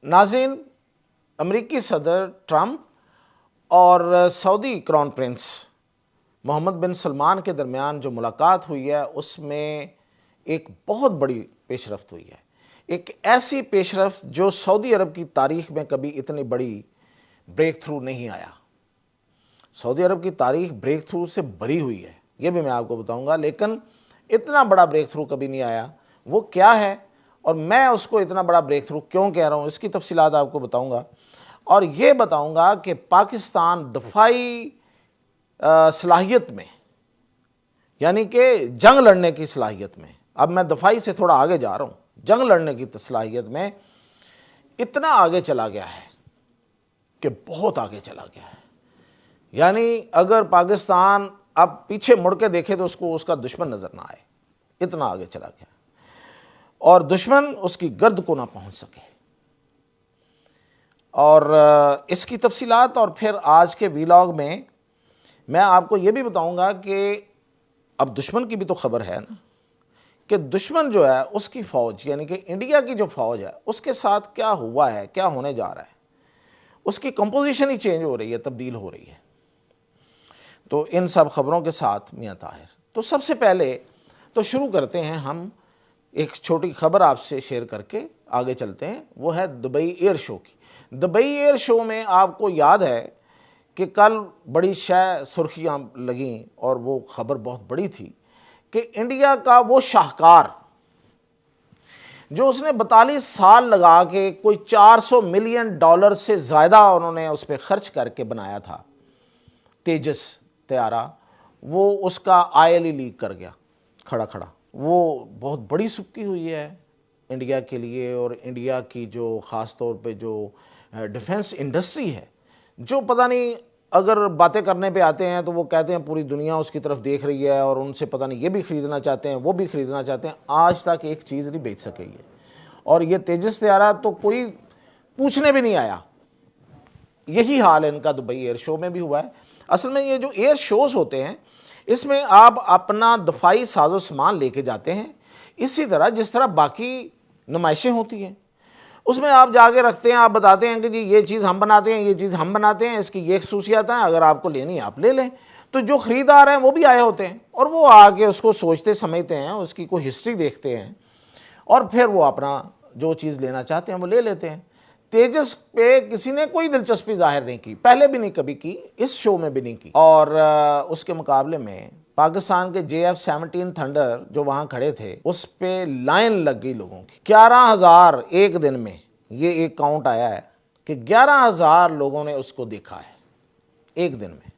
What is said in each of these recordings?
नाज़रीन, अमेरिकी सदर ट्रंप और सऊदी क्राउन प्रिंस मोहम्मद बिन सलमान के दरमियान जो मुलाकात हुई है उसमें एक बहुत बड़ी पेशरफ्त हुई है। एक ऐसी पेशरफ्त जो सऊदी अरब की तारीख में कभी इतनी बड़ी ब्रेक थ्रू नहीं आया। सऊदी अरब की तारीख ब्रेक थ्रू से भरी हुई है, ये भी मैं आपको बताऊंगा, लेकिन इतना बड़ा ब्रेक थ्रू कभी नहीं आया। वो क्या है और मैं उसको इतना बड़ा ब्रेक थ्रू क्यों कह रहा हूँ, इसकी तफसीलात आपको बताऊंगा। और ये बताऊंगा कि पाकिस्तान दफाई सलाहियत में, यानी कि जंग लड़ने की सलाहियत में, अब मैं दफाई से थोड़ा आगे जा रहा हूँ, जंग लड़ने की सलाहियत में इतना आगे चला गया है कि बहुत आगे चला गया है। यानी अगर पाकिस्तान अब पीछे मुड़ के देखे तो उसको उसका दुश्मन नजर ना आए, इतना आगे चला गया और दुश्मन उसकी गर्द को ना पहुंच सके। और इसकी तफसीलात और फिर आज के वीलॉग में मैं आपको यह भी बताऊंगा कि अब दुश्मन की भी तो खबर है ना, कि दुश्मन जो है उसकी फ़ौज, यानी कि इंडिया की जो फ़ौज है उसके साथ क्या हुआ है, क्या होने जा रहा है, उसकी कंपोजिशन ही चेंज हो रही है, तब्दील हो रही है। तो इन सब खबरों के साथ मियां ताहिर, तो सबसे पहले तो शुरू करते हैं हम एक छोटी खबर आपसे शेयर करके आगे चलते हैं। वो है दुबई एयर शो की। दुबई एयर शो में आपको याद है कि कल बड़ी शय सुर्खियां लगीं और वो खबर बहुत बड़ी थी कि इंडिया का वो शाहकार जो उसने 42 साल लगा के कोई $400 मिलियन से ज़्यादा उन्होंने उस पर खर्च करके बनाया था तेजस तैयारा, वो उसका आयल ही लीक कर गया खड़ा खड़ा। वो बहुत बड़ी सुक्की हुई है इंडिया के लिए और इंडिया की जो ख़ास तौर पे जो डिफेंस इंडस्ट्री है, जो पता नहीं अगर बातें करने पे आते हैं तो वो कहते हैं पूरी दुनिया उसकी तरफ देख रही है और उनसे पता नहीं ये भी ख़रीदना चाहते हैं, वो भी ख़रीदना चाहते हैं, आज तक एक चीज़ नहीं बेच सके ये। और ये तेजस तैयारा तो कोई पूछने भी नहीं आया। यही हाल इनका दुबई एयर शो में भी हुआ है। असल में ये जो एयर शोज़ होते हैं इसमें आप अपना दफाई साजो सामान लेके जाते हैं, इसी तरह जिस तरह बाकी नुमाइशें होती हैं उसमें आप जाके रखते हैं, आप बताते हैं कि जी ये चीज़ हम बनाते हैं, ये चीज़ हम बनाते हैं, इसकी ये खसूसियात हैं, अगर आपको लेनी है आप ले लें। तो जो ख़रीदार हैं वो भी आए होते हैं और वो आके उसको सोचते समझते हैं, उसकी कोई हिस्ट्री देखते हैं और फिर वो अपना जो चीज़ लेना चाहते हैं वो ले लेते हैं। तेजस पे किसी ने कोई दिलचस्पी जाहिर नहीं की, पहले भी नहीं कभी की, इस शो में भी नहीं की। और उसके मुकाबले में पाकिस्तान के JF-17 थंडर जो वहां खड़े थे उस पे लाइन लग गई लोगों की। 11,000 एक दिन में, ये एक काउंट आया है कि 11,000 लोगों ने उसको देखा है एक दिन में।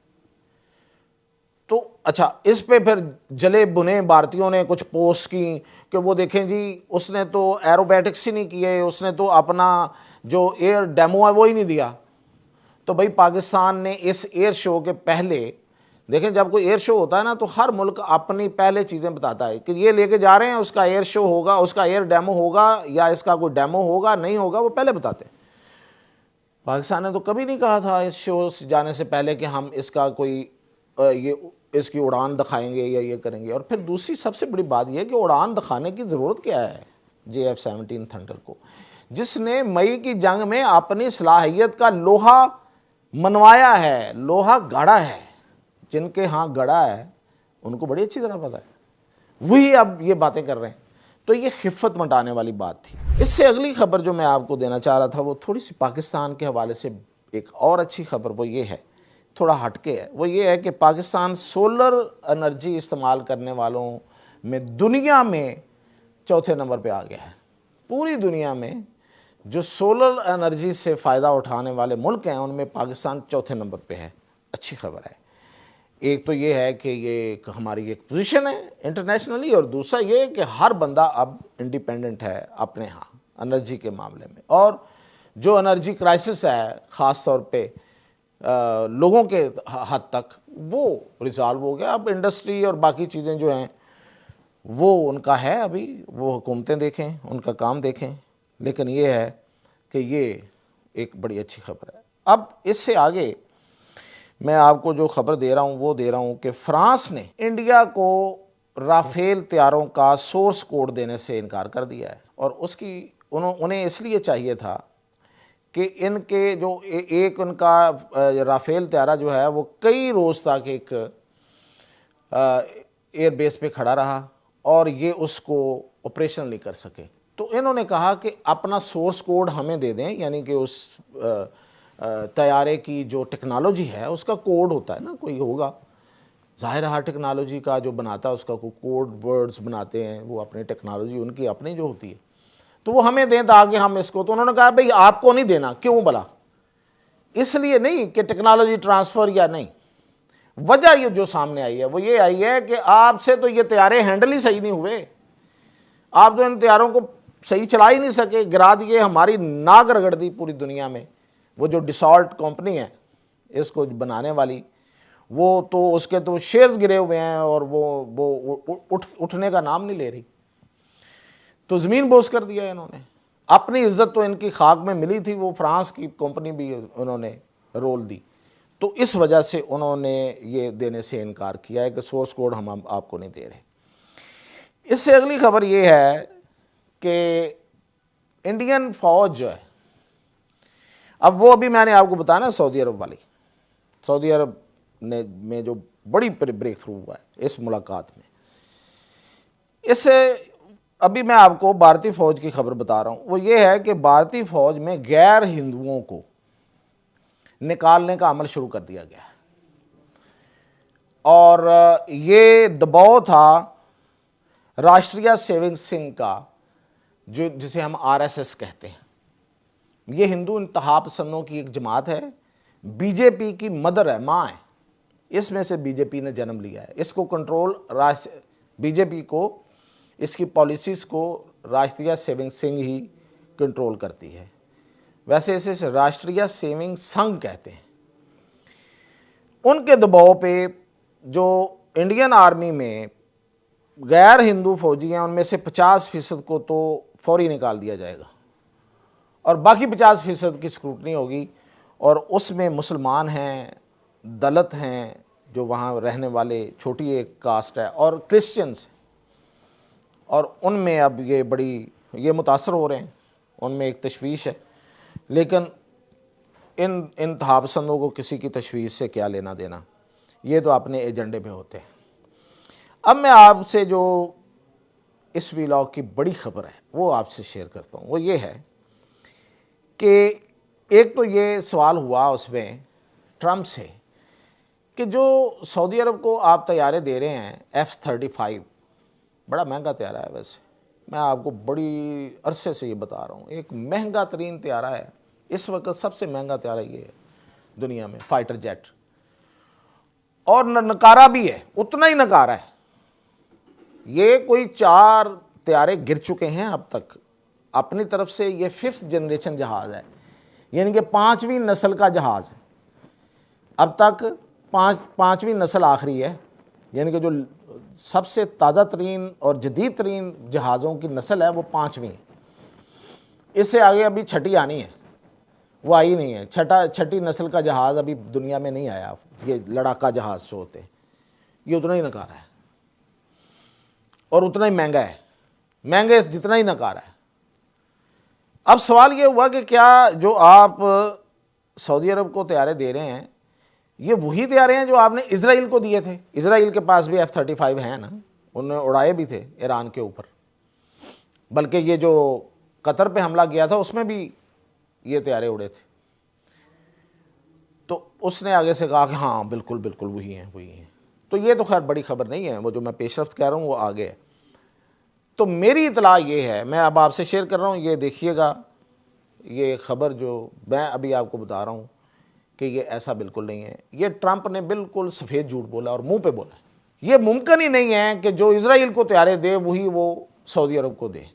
तो अच्छा, इस पे फिर जले बुने भारतीयों ने कुछ पोस्ट की कि वो देखें जी उसने तो एरोबैटिक्स ही नहीं किए, उसने तो अपना जो एयर डेमो है वो ही नहीं दिया। तो भाई पाकिस्तान ने इस एयर शो के पहले, देखें जब कोई एयर शो होता है ना तो हर मुल्क अपनी पहले चीज़ें बताता है कि ये लेके जा रहे हैं, उसका एयर शो होगा, उसका एयर डेमो होगा या इसका कोई डेमो होगा नहीं होगा, वो पहले बताते हैं। पाकिस्तान ने तो कभी नहीं कहा था इस शो से जाने से पहले कि हम इसका कोई ये इसकी उड़ान दिखाएंगे या ये करेंगे। और फिर दूसरी सबसे बड़ी बात यह कि उड़ान दिखाने की ज़रूरत क्या है JF-17 थंडर को, जिसने मई की जंग में अपनी सलाहियत का लोहा मनवाया है, लोहा गढ़ा है। जिनके यहाँ गढ़ा है उनको बड़ी अच्छी तरह पता है, वही अब ये बातें कर रहे हैं। तो ये खिफ़त मटाने वाली बात थी। इससे अगली खबर जो मैं आपको देना चाह रहा था वो थोड़ी सी पाकिस्तान के हवाले से एक और अच्छी खबर, वो ये है, थोड़ा हटके है। वो ये है कि पाकिस्तान सोलर एनर्जी इस्तेमाल करने वालों में दुनिया में चौथे नंबर पे आ गया है। पूरी दुनिया में जो सोलर एनर्जी से फ़ायदा उठाने वाले मुल्क हैं उनमें पाकिस्तान चौथे नंबर पे है। अच्छी खबर है। एक तो ये है कि ये हमारी एक पोजीशन है इंटरनेशनली, और दूसरा ये है कि हर बंदा अब इंडिपेंडेंट है अपने यहाँ एनर्जी के मामले में। और जो एनर्जी क्राइसिस है ख़ास तौर पे लोगों के हद तक वो रिजॉल्व हो गया। अब इंडस्ट्री और बाकी चीज़ें जो हैं वो उनका है, अभी वो हुकूमतें देखें, उनका काम देखें। लेकिन ये है कि ये एक बड़ी अच्छी खबर है। अब इससे आगे मैं आपको जो खबर दे रहा हूँ वो दे रहा हूँ कि फ्रांस ने इंडिया को राफेल तैयारों का सोर्स कोड देने से इनकार कर दिया है। और उसकी उन्हें इसलिए चाहिए था कि इनके जो एक उनका राफेल त्यारा जो है वो कई रोज़ तक एक एयरबेस पे खड़ा रहा और ये उसको ऑपरेशन नहीं कर सके। तो इन्होंने कहा कि अपना सोर्स कोड हमें दे दें, यानी कि उस तैयारे की जो टेक्नोलॉजी है उसका कोड होता है ना, कोई होगा, ज़ाहिर है टेक्नोलॉजी का जो बनाता है उसका कोई कोड वर्ड्स बनाते हैं, वो अपनी टेक्नोलॉजी उनकी अपनी जो होती है, तो वो हमें दें ताकि हम इसको। तो उन्होंने कहा भाई आपको नहीं देना। क्यों भला? इसलिए नहीं कि टेक्नोलॉजी ट्रांसफ़र या नहीं, वजह ये जो सामने आई है वो ये आई है कि आपसे तो ये तैयारे हैंडल ही सही नहीं हुए, आप तो इन तैयारों को सही चला ही नहीं सके, गिरा दिए, हमारी नाक रगड़ दी पूरी दुनिया में। वो जो डिसॉल्ट कंपनी है इसको बनाने वाली, वो तो उसके तो शेयर्स गिरे हुए हैं और वो उठने का नाम नहीं ले रही। तो ज़मीन बोझ कर दिया इन्होंने। अपनी इज्जत तो इनकी खाक में मिली थी, वो फ्रांस की कंपनी भी उन्होंने रोल दी। तो इस वजह से उन्होंने ये देने से इनकार किया है कि सोर्स कोड हम आपको नहीं दे रहे। इससे अगली खबर ये है कि इंडियन फौज जो है, अब वो अभी मैंने आपको बताया ना सऊदी अरब वाली, सऊदी अरब ने में जो बड़ी ब्रेक थ्रू हुआ है इस मुलाकात में, इससे अभी मैं आपको भारतीय फौज की खबर बता रहा हूँ। वो ये है कि भारतीय फौज में गैर हिंदुओं को निकालने का अमल शुरू कर दिया गया है और ये दबाव था राष्ट्रीय सेविंग संघ का, जो जिसे हम आरएसएस कहते हैं। ये हिंदू इंतहा पसंदों की एक जमात है, बीजेपी की मदर है, माँ है, इसमें से बीजेपी ने जन्म लिया है। इसको कंट्रोल बीजेपी को, इसकी पॉलिसीज़ को राष्ट्रीय सेविंग संघ ही कंट्रोल करती है। वैसे इसे राष्ट्रीय सेविंग संघ कहते हैं। उनके दबाव पे जो इंडियन आर्मी में गैर हिंदू फौजी हैं उनमें से 50% को तो फौरी निकाल दिया जाएगा और बाकी 50% की स्क्रूटनी होगी, और उसमें मुसलमान हैं, दलित हैं जो वहाँ रहने वाले छोटी एक कास्ट है, और क्रिश्चियंस, और उनमें अब ये मुतासर हो रहे हैं, उनमें एक तशवीश है। लेकिन इन इंतहापसंदों को किसी की तशवीश से क्या लेना देना, ये तो अपने एजेंडे पे होते हैं। अब मैं आपसे जो इस व्लॉग की बड़ी खबर है वो आपसे शेयर करता हूँ। वो ये है कि एक तो ये सवाल हुआ उसमें ट्रम्प से कि जो सऊदी अरब को आप तैयारे दे रहे हैं F-35, बड़ा महंगा तैयारा है। वैसे मैं आपको बड़ी अरसे से ये बता रहा हूँ, एक महंगा तरीन तैयारा है इस वक्त, सबसे महंगा तैयारा ये है दुनिया में, फाइटर जेट, और नकारा भी है, उतना ही नकारा है। ये कोई 4 तैयारे गिर चुके हैं अब तक अपनी तरफ से। ये 5th जनरेशन जहाज़ है, यानी कि 5वीं नस्ल का जहाज़ है। अब तक 5वीं नस्ल आखिरी है, यानी कि जो सबसे ताज़ा तरीन और जदीद तरीन जहाज़ों की नस्ल है वो 5वीं है। इससे आगे अभी 6ठी आनी है, वो आई नहीं है। छठी नस्ल का जहाज़ अभी दुनिया में नहीं आया। ये लड़ाका जहाज़ जो होते हैं ये उतना ही नकारा है और उतना ही महंगा है, महंगे जितना ही नकारा है। अब सवाल ये हुआ कि क्या जो आप सऊदी अरब को तैयारे दे रहे हैं ये वही तैयारे हैं जो आपने इजराइल को दिए थे? इजराइल के पास भी F-35 हैं ना, उन्होंने उड़ाए भी थे ईरान के ऊपर, बल्कि ये जो कतर पे हमला किया था उसमें भी ये तैयारे उड़े थे। तो उसने आगे से कहा कि हाँ बिल्कुल बिल्कुल वही हैं। तो ये तो खैर बड़ी खबर नहीं है, वो जो मैं पेशरफ्त कह रहा हूँ वो आगे है। तो मेरी इतला ये है, मैं अब आपसे शेयर कर रहा हूँ, ये देखिएगा, ये खबर जो मैं अभी आपको बता रहा हूँ कि ये ऐसा बिल्कुल नहीं है। ये ट्रंप ने बिल्कुल सफ़ेद झूठ बोला और मुंह पे बोला। ये मुमकिन ही नहीं है कि जो इजराइल को तैयारे दे वही वो सऊदी अरब को दे।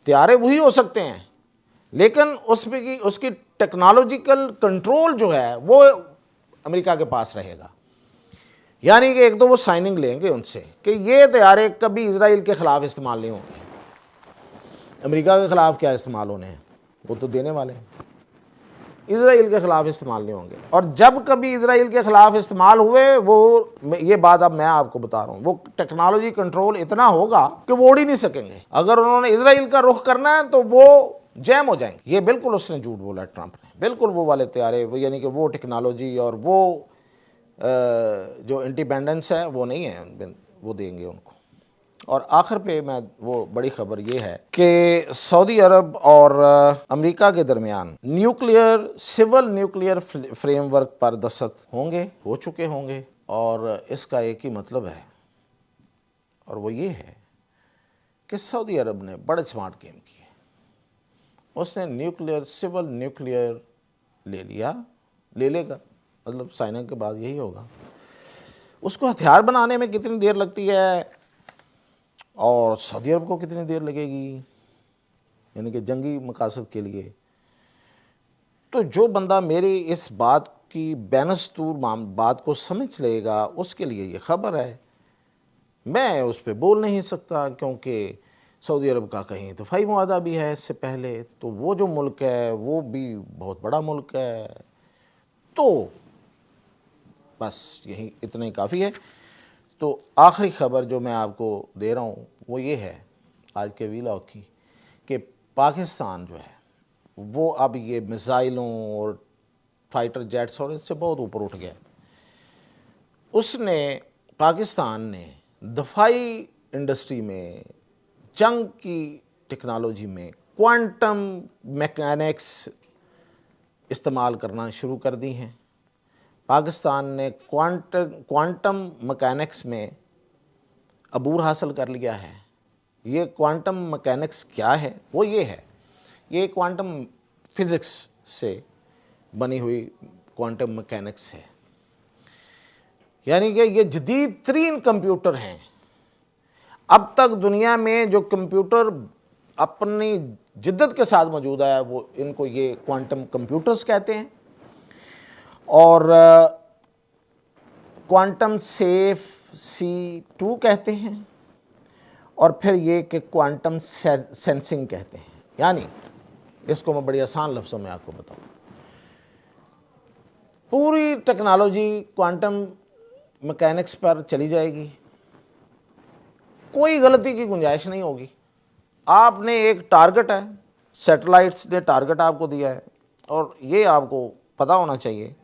तैयारे वही हो सकते हैं लेकिन उसमें उसकी टेक्नोलॉजिकल कंट्रोल जो है वो अमेरिका के पास रहेगा। यानी कि एक तो वो साइनिंग लेंगे उनसे कि ये तैयारे कभी इजराइल के ख़िलाफ़ इस्तेमाल नहीं होंगे। अमेरिका के ख़िलाफ़ क्या इस्तेमाल होने हैं, वो तो देने वाले हैं। इजराइल के ख़िलाफ़ इस्तेमाल नहीं होंगे, और जब कभी इजराइल के ख़िलाफ़ इस्तेमाल हुए वो, ये बात अब मैं आपको बता रहा हूँ, वो टेक्नोलॉजी कंट्रोल इतना होगा कि वो उड़ ही नहीं सकेंगे। अगर उन्होंने इजराइल का रुख करना है तो वो जैम हो जाएंगे। ये बिल्कुल उसने झूठ बोला ट्रंप ने, बिल्कुल वो वाले तैयारे, यानी कि वो टेक्नोलॉजी और वो जो इंडिपेंडेंस है वो नहीं है, वो देंगे उनको। और आखिर पे मैं वो बड़ी खबर ये है कि सऊदी अरब और अमेरिका के दरमियान सिविल न्यूक्लियर फ्रेमवर्क पर दस्तखत हो चुके होंगे। और इसका एक ही मतलब है, और वो ये है कि सऊदी अरब ने बड़े स्मार्ट गेम किए। उसने सिविल न्यूक्लियर ले लेगा, मतलब साइनिंग के बाद यही होगा। उसको हथियार बनाने में कितनी देर लगती है और सऊदी अरब को कितनी देर लगेगी, यानी कि जंगी मकासद के लिए। तो जो बंदा मेरी इस बात की बेनस्तूर बात को समझ लेगा उसके लिए ये खबर है। मैं उस पर बोल नहीं सकता क्योंकि सऊदी अरब का कहीं दफाई मुआहदा भी है इससे पहले, तो वो जो मुल्क है वो भी बहुत बड़ा मुल्क है। तो बस यही इतना ही काफ़ी है। तो आखिरी खबर जो मैं आपको दे रहा हूँ वो ये है आज के वीलॉग की, कि पाकिस्तान जो है वो अब ये मिसाइलों और फाइटर जेट्स और इससे बहुत ऊपर उठ गया। पाकिस्तान ने दफाई इंडस्ट्री में, जंग की टेक्नोलॉजी में क्वांटम मैकेनिक्स इस्तेमाल करना शुरू कर दी हैं। पाकिस्तान ने क्वांटम मैकेनिक्स में अबूर हासिल कर लिया है। ये क्वांटम मैकेनिक्स क्या है? वो ये है, ये क्वांटम फिज़िक्स से बनी हुई क्वांटम मैकेनिक्स है, यानी कि ये जदीद तरीन कंप्यूटर हैं। अब तक दुनिया में जो कंप्यूटर अपनी जिद्दत के साथ मौजूद है वो इनको ये क्वांटम कंप्यूटर्स कहते हैं। और क्वांटम सेफ C2 कहते हैं, और फिर ये कि क्वांटम सेंसिंग कहते हैं। यानी इसको मैं बड़ी आसान लफ्ज़ों में आपको बताऊं, पूरी टेक्नोलॉजी क्वांटम मैकेनिक्स पर चली जाएगी, कोई गलती की गुंजाइश नहीं होगी। आपने एक टारगेट है, सैटेलाइट्स ने टारगेट आपको दिया है, और ये आपको पता होना चाहिए।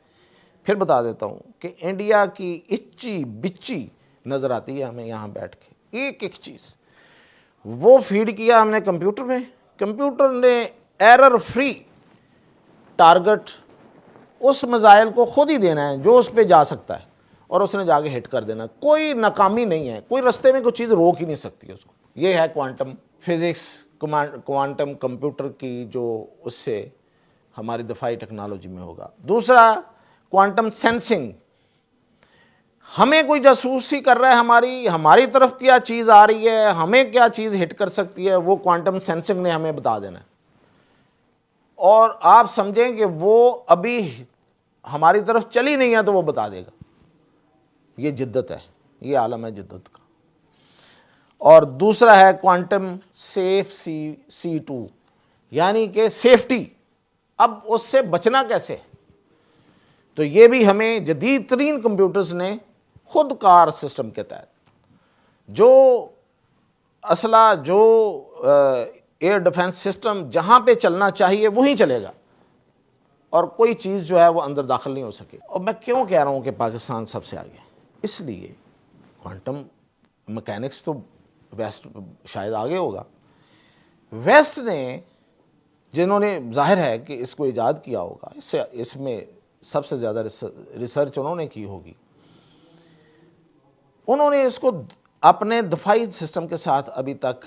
फिर बता देता हूँ कि इंडिया की इच्ची बिच्ची नज़र आती है हमें यहाँ बैठ के, एक एक चीज़ वो फीड किया हमने कंप्यूटर में। कंप्यूटर ने एरर फ्री टारगेट उस मिसाइल को खुद ही देना है जो उस पर जा सकता है, और उसने जाके हिट कर देना। कोई नाकामी नहीं है, कोई रास्ते में कोई चीज़ रोक ही नहीं सकती उसको। ये है क्वांटम फिज़िक्स, क्वांटम कंप्यूटर की जो उससे हमारी दफाई टेक्नोलॉजी में होगा। दूसरा क्वांटम सेंसिंग, हमें कोई जासूसी कर रहा है, हमारी तरफ क्या चीज़ आ रही है, हमें क्या चीज़ हिट कर सकती है, वो क्वांटम सेंसिंग ने हमें बता देना है। और आप समझें कि वो अभी हमारी तरफ चली नहीं है तो वो बता देगा। ये जिद्दत है, ये आलम है जिद्दत का। और दूसरा है क्वांटम सेफ C2, यानी कि सेफ्टी। अब उससे बचना कैसे, तो ये भी हमें जदीद तरीन कंप्यूटर्स ने खुद कार सिस्टम के तहत, जो असला, जो एयर डिफेंस सिस्टम जहाँ पे चलना चाहिए वहीं चलेगा, और कोई चीज़ जो है वो अंदर दाखिल नहीं हो सके। और मैं क्यों कह रहा हूँ कि पाकिस्तान सबसे आगे, इसलिए क्वांटम मैकेनिक्स तो वेस्ट शायद आगे होगा। वेस्ट ने, जिन्होंने, जाहिर है कि इसको ईजाद किया होगा, इसमें सबसे ज़्यादा रिसर्च उन्होंने की होगी। उन्होंने इसको अपने दफाई सिस्टम के साथ अभी तक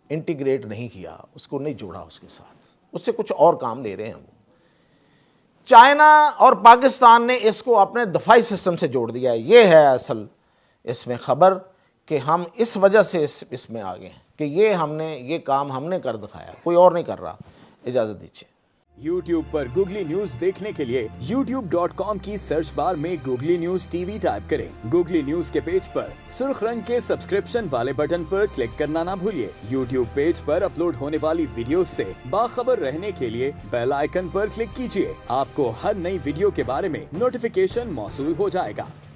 इंटीग्रेट नहीं किया, उसको नहीं जोड़ा उसके साथ, उससे कुछ और काम ले रहे हैं वो। चाइना और पाकिस्तान ने इसको अपने दफाई सिस्टम से जोड़ दिया है। ये है असल इसमें खबर कि हम इस वजह से इसमें आ गए हैं कि ये काम हमने कर दिखाया, कोई और नहीं कर रहा। इजाज़त दीजिए। YouTube पर गूगली न्यूज देखने के लिए youtube.com की सर्च बार में गूगली न्यूज TV टाइप करें। गूगली न्यूज के पेज पर सुर्ख रंग के सब्सक्रिप्शन वाले बटन पर क्लिक करना ना भूलिए। YouTube पेज पर अपलोड होने वाली वीडियोस से बाखबर रहने के लिए बेल आइकन पर क्लिक कीजिए। आपको हर नई वीडियो के बारे में नोटिफिकेशन मौसूल हो जाएगा।